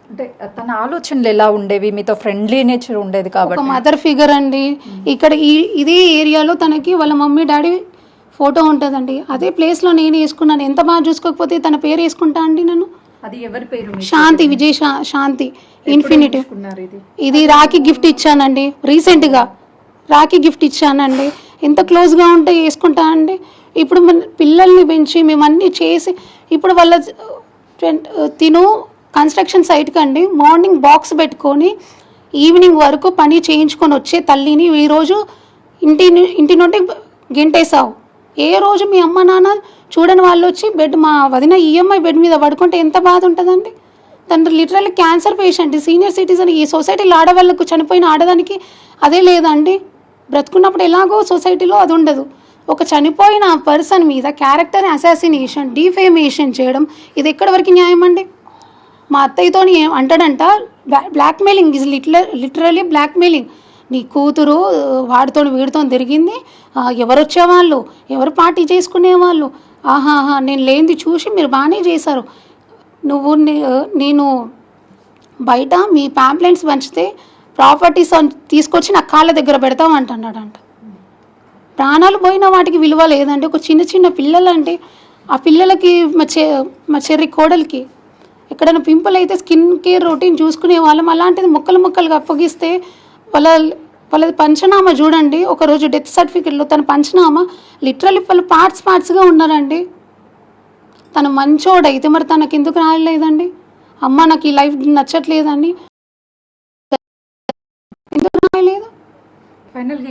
అంటే తన ఆలోచనలు ఎలా ఉండేవి, మీతో ఫ్రెండ్లీ నేచర్ ఉండేది కాబట్టి? ఒక మదర్ ఫిగర్ అండి. ఇక్కడ ఇదే ఏరియాలో తనకి వాళ్ళ మమ్మీ డాడీ ఫోటో ఉంటుందండి. అదే ప్లేస్లో నేను వేసుకున్నాను. ఎంత బాగా చూసుకోకపోతే తన పేరు వేసుకుంటా అండి నేను. అది ఎవరి పేరు? శాంతి, విజయ్ శాంతి ఇన్ఫినిటీ. ఇది రాఖీ గిఫ్ట్ ఇచ్చానండి, రీసెంట్గా రాఖీ గిఫ్ట్ ఇచ్చానండి. ఎంత క్లోజ్గా ఉంటే వేసుకుంటా అండి. ఇప్పుడు మన పిల్లల్ని పెంచి మేము అన్నీ చేసి ఇప్పుడు వాళ్ళ తిను కన్స్ట్రక్షన్ సైట్కి అండి మార్నింగ్ బాక్స్ పెట్టుకొని ఈవినింగ్ వరకు పని చేయించుకొని వచ్చే తల్లిని ఈరోజు ఇంటి నుండి గెంటేసావు. ఏ రోజు మీ అమ్మ నాన్న చూడని వాళ్ళు వచ్చి మా వదిన ఈఎంఐ బెడ్ మీద పడుకుంటే ఎంత బాధ ఉంటుందండి. తను literally cancer patient, senior citizen. ఈ సొసైటీలో ఆడవాళ్ళకు చనిపోయిన ఆడదానికి అదే లేదండి. బ్రతుకున్నప్పుడు ఎలాగో సొసైటీలో అది ఉండదు. ఒక చనిపోయిన పర్సన్ మీద క్యారెక్టర్ అసాసినేషన్, డిఫేమేషన్ చేయడం ఇది ఎక్కడి వరకు న్యాయం అండి? మా అత్తయ్యతో అంటాడంట బ్లాక్మెయిలింగ్ ఈజ్ లిటరలీ బ్లాక్మెయిలింగ్. నీ కూతురు వాడితో వీడితో తిరిగింది, ఎవరు వచ్చేవాళ్ళు, ఎవరు పార్టీ చేసుకునేవాళ్ళు, ఆహాహా నేను లేనిది చూసి మీరు బాగానే చేశారు. నేను బయట మీ ప్యాంప్లెంట్స్ పంచితే ప్రాపర్టీస్ తీసుకొచ్చి నా కాళ్ళ దగ్గర పెడతామంటున్నాడంట. ప్రాణాలు పోయిన వాటికి విలువ లేదండి. ఒక చిన్న చిన్న పిల్లలంటే ఆ పిల్లలకి మా చెర్రి కోడలికి ఎక్కడైనా పింపుల్ అయితే స్కిన్ కేర్ రొటీన్ చూసుకునే వాళ్ళం. అలాంటిది ముక్కలుగా అప్పగిస్తే వాళ్ళది పంచనామా చూడండి. ఒకరోజు డెత్ సర్టిఫికెట్లో తన పంచనామా లిటరల్లీ వాళ్ళు పార్ట్స్గా ఉన్నారండి. తను మంచోడైతే మరి తనకు ఎందుకు రాలేదండి? అమ్మ నాకు ఈ లైఫ్ నచ్చట్లేదండి ఎందుకు రాయలేదు? ఫైనల్గా